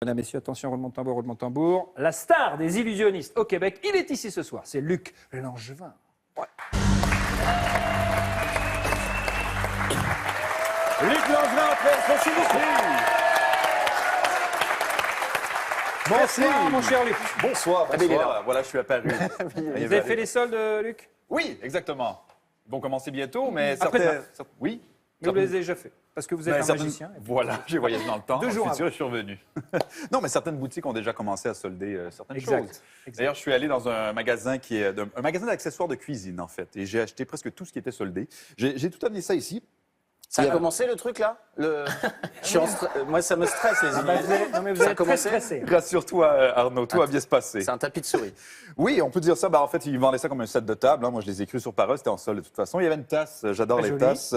Mesdames, Messieurs, attention, roulement de tambour, roulement de tambour. La star des illusionnistes au Québec, il est ici ce soir. C'est Luc Langevin. Ouais. Luc Langevin après son Bonsoir, mon cher Luc. Bonsoir, bonsoir. Voilà, je suis apparu. Vous avez fait les soldes, Luc? Oui, exactement. Ils vont commencer bientôt, mais Après-demain. Oui. Mais vous les avez déjà fait, parce que vous êtes un magicien. Voilà, j'ai voyagé dans le temps. 2 jours futur, avant. je suis revenu. Non, mais certaines boutiques ont déjà commencé à solder certaines Exact. choses. D'ailleurs, je suis allé dans un magasin un magasin d'accessoires de cuisine, en fait, et j'ai acheté presque tout ce qui était soldé. J'ai tout amené ça ici. Ça a commencé le truc là Moi ça me stresse les idées. Non, mais vous Ça a êtes très commencé stressé. Rassure-toi, Arnaud, tout va bien se passer. C'est un tapis de souris. Oui, on peut dire ça. En fait, ils vendaient ça comme un set de table. Moi, je les ai crus sur parole. C'était en solde de toute façon. Il y avait une tasse. J'adore Très les joli. tasses.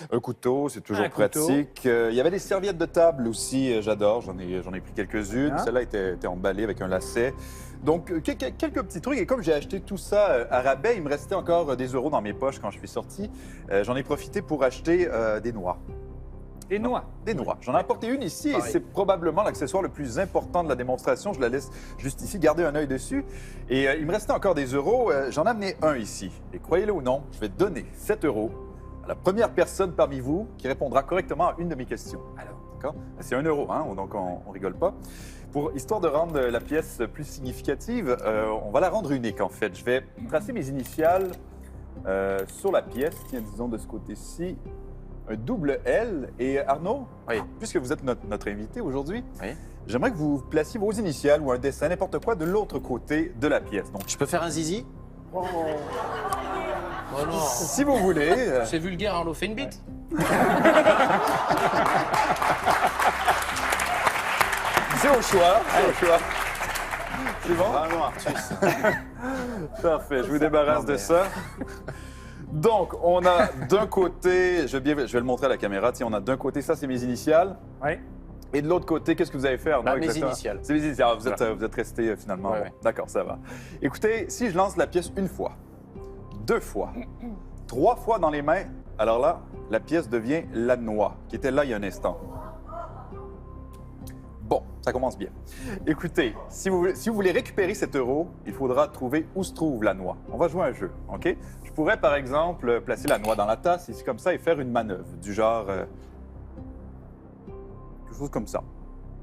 Un couteau, c'est toujours Un couteau. pratique. Il y avait des serviettes de table aussi. J'adore. J'en ai pris quelques-unes. Ah. Celle-là était emballée avec un lacet. Donc, quelques petits trucs. Et comme j'ai acheté tout ça à rabais, il me restait encore des euros dans mes poches quand je suis sorti. J'en ai profité pour acheter des noix. Des noix. Des noix. J'en ai apporté une ici et Pareil. c'est probablement l'accessoire le plus important de la démonstration. Je la laisse juste ici, garder un œil dessus. Et il me restait encore des euros. J'en ai amené un ici. Et croyez-le ou non, je vais donner 7 euros à la première personne parmi vous qui répondra correctement à une de mes questions. Alors, D'accord? C'est 1 euro, hein, donc on rigole pas. Histoire de rendre la pièce plus significative, on va la rendre unique en fait. Je vais tracer mes initiales sur la pièce. Tiens, disons de ce côté-ci. Un double L. Et Arnaud, Oui. puisque vous êtes notre invité aujourd'hui, Oui. j'aimerais que vous placiez vos initiales ou un dessin, n'importe quoi, de l'autre côté de la pièce. Donc, Je peux faire un zizi? Oh non. si vous voulez... C'est vulgaire, Arnaud. Fais une bite. c'est au choix. C'est au choix. C'est bon? Noir, suisse. Parfait, je vous débarrasse de ça. Donc, on a d'un côté, je vais le montrer à la caméra, tiens, on a d'un côté, ça c'est mes initiales. oui. Et de l'autre côté, qu'est-ce que vous avez fait, Arnaud? Mes exactement? initiales. C'est mes initiales. Vous êtes resté finalement. Ouais, Bon, ouais. d'accord, ça va. Écoutez, si je lance la pièce une fois, 2 fois, 3 fois dans les mains, alors là, la pièce devient la noix, qui était là il y a un instant. Bon, ça commence bien. Écoutez, si vous voulez récupérer cet euro, il faudra trouver où se trouve la noix. On va jouer à un jeu, OK? Je pourrais, par exemple, placer la noix dans la tasse, ici comme ça, et faire une manœuvre, du genre... quelque chose comme ça.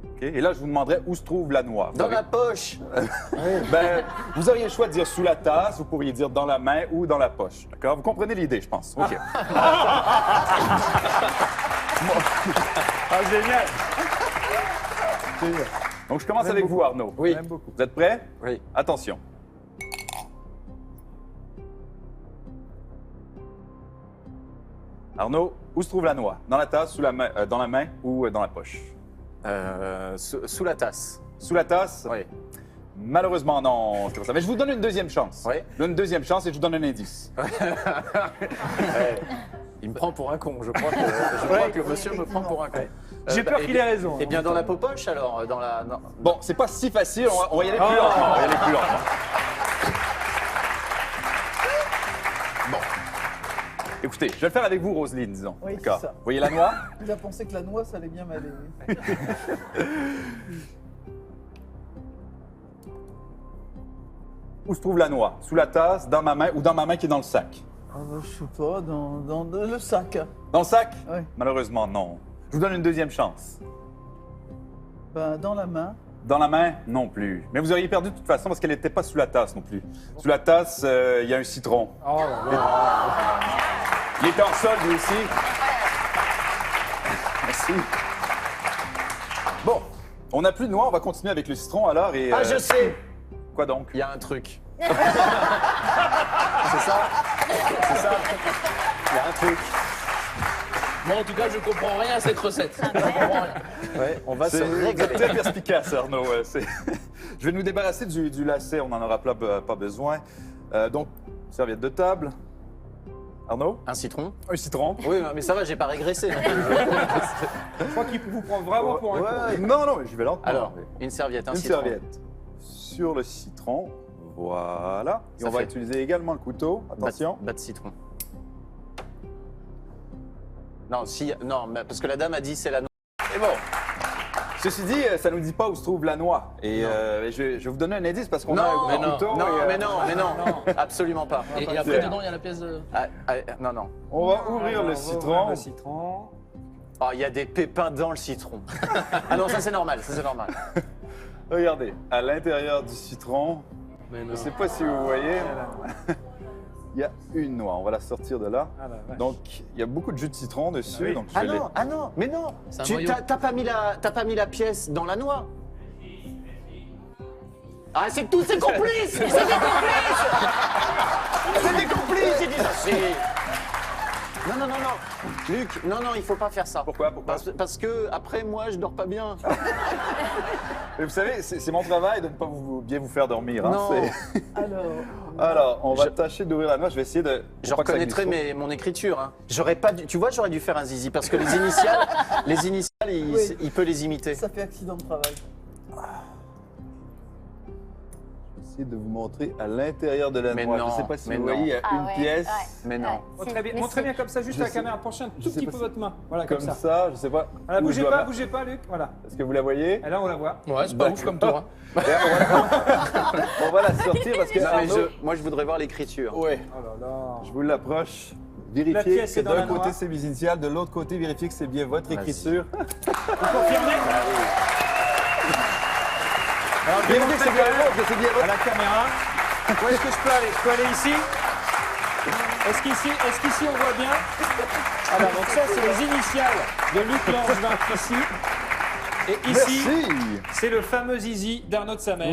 OK? Et là, je vous demanderai où se trouve la noix. Vous Dans aurez- ma poche. Ben, vous auriez le choix de dire sous la tasse, vous pourriez dire dans la main ou dans la poche. D'accord? Vous comprenez l'idée, je pense. OK. Ah, génial. Donc, je commence avec vous, Arnaud. Oui. J'aime beaucoup. Vous êtes prêts? Oui. Attention. Arnaud, où se trouve la noix? Dans la tasse, dans la main ou dans la poche? Sous la tasse. Sous la tasse? Oui. Malheureusement, non. C'est pas ça. Mais je vous donne une deuxième chance. Oui. Je vous donne une deuxième chance et je vous donne un indice. Il me prend pour un con. Je crois que le monsieur me prend pour un con. J'ai peur qu'il ait raison. Eh bien, dans la poche alors, dans la. non. Bon, c'est pas si facile. On va y aller plus lentement. On va y aller plus lentement. Bon. Écoutez, je vais le faire avec vous, Roselyne, disons. Oui, D'accord. c'est ça. Vous voyez la noix? Il a pensé que la noix, ça allait bien m'aller. Où se trouve la noix? Sous la tasse, dans ma main ou dans ma main qui est dans le sac? Ah bah, je sais pas, dans le sac. Dans le sac? Oui. Malheureusement, non. Je vous donne une deuxième chance. Ben, dans la main. Dans la main, non plus. Mais vous auriez perdu de toute façon parce qu'elle n'était pas sous la tasse non plus. Sous la tasse, il y a un citron. Oh là là. Il était en solde, lui aussi. Merci. Bon, on n'a plus de noix, on va continuer avec le citron alors et... Ah, je sais. Quoi donc? Il y a un truc. C'est ça? C'est ça? Il y a un truc. Moi, en tout cas, je comprends rien à cette recette. Je comprends rien. Ouais, on va se C'est régaler. très perspicace, Arnaud. Je vais nous débarrasser du lacet, on n'en aura pas besoin. Donc, serviette de table. Arnaud? Un citron? Un citron. Oui, mais ça va, j'ai pas régressé. Je crois qu'il vous prend vraiment pour un con. Ouais, non, non, j'y vais lentement. Alors, une serviette, un Une citron. serviette sur le citron. Voilà. Et Ça on va fait- utiliser également le couteau. Attention. Bas de citron. Non, si, non, mais parce que la dame a dit c'est la noix. Et bon. Ceci dit, ça nous dit pas où se trouve la noix. Et je vais vous donner un indice parce qu'on Non, a un mais non. couteau. Non, et, mais non, absolument pas. Et après, dedans, il y a la pièce de. Non, non. On va ouvrir Alors, le on va citron. ouvrir le citron. Oh, il y a des pépins dans le citron. Ah non, ça c'est normal, ça c'est normal. Regardez, à l'intérieur du citron, Mais je non. ne sais pas si vous voyez, il y a une noix. On va la sortir de là. Ah la vache. Donc, il y a beaucoup de jus de citron dessus. Ah oui. Donc je vais Ah non, mais non. C'est un Tu noyau. t'as pas mis la pièce dans la noix. Ah, c'est tous ses complices. C'est des complices. C'est des complices. Ils disent ça. Non, non, non, non. Luc, non, non, il faut pas faire ça. Pourquoi Parce que après, moi, je dors pas bien. Mais vous savez, c'est mon travail de ne pas bien vous faire dormir. Hein, Non. c'est- Alors, Alors, on va tâcher d'ouvrir la noix. Je vais essayer de. Je pour pas que ça glisse reconnaîtrai trop. mon écriture. Hein. J'aurais pas dû, tu vois, j'aurais dû faire un zizi parce que les initiales, Oui. il peut les imiter. ça fait accident de travail. Je vais essayer de vous montrer à l'intérieur de la Mais noix. non, je ne sais pas si mais vous non. voyez, il y a Ah une ouais, pièce ouais. Mais non. Montrez bien, Mais montrez si. bien comme ça, juste Je à la sais- caméra. Penchez un je tout sais petit pas peu si- votre main. Voilà, comme comme ça. ça. Je ne sais pas. Voilà, où je dois mettre. bougez pas, Luc. Voilà. Est-ce que vous la voyez Et là, on la voit. Ouais, c'est pas ouf comme tour. Hein. On va la sortir parce que Non, mais Arnaud, moi, je voudrais voir l'écriture. ouais, Oh là là. je vous l'approche. La Vérifiez pièce que est dans la d'un côté noix. c'est mes initiales, de l'autre côté vérifiez que c'est bien votre Vas-y. écriture. Vous confirmez Alors, je vais Vérifiez que c'est montrer bien quand même votre, que c'est bien à votre. la caméra. Où est-ce que je peux aller? Je peux aller ici? Est-ce qu'ici on voit bien? Alors, donc ça, c'est les initiales de Luc Langevin ici. Et ici, Merci. c'est le fameux zizi d'Arnaud de sa mère.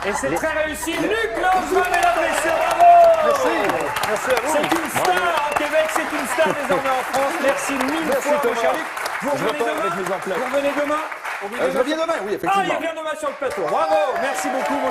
Et c'est très réussi. Luc Langevin, mesdames et messieurs, bravo! Merci. Merci à vous. C'est une star en Québec, c'est une star désormais en France. Merci mille Merci, fois, mon Thomas. cher Luc. Vous Je revenez repars avec demain? mes emplettes. Vous revenez demain? Je reviens demain, oui, Ah, il effectivement. revient demain sur le plateau. Bravo! Merci beaucoup, mon cher.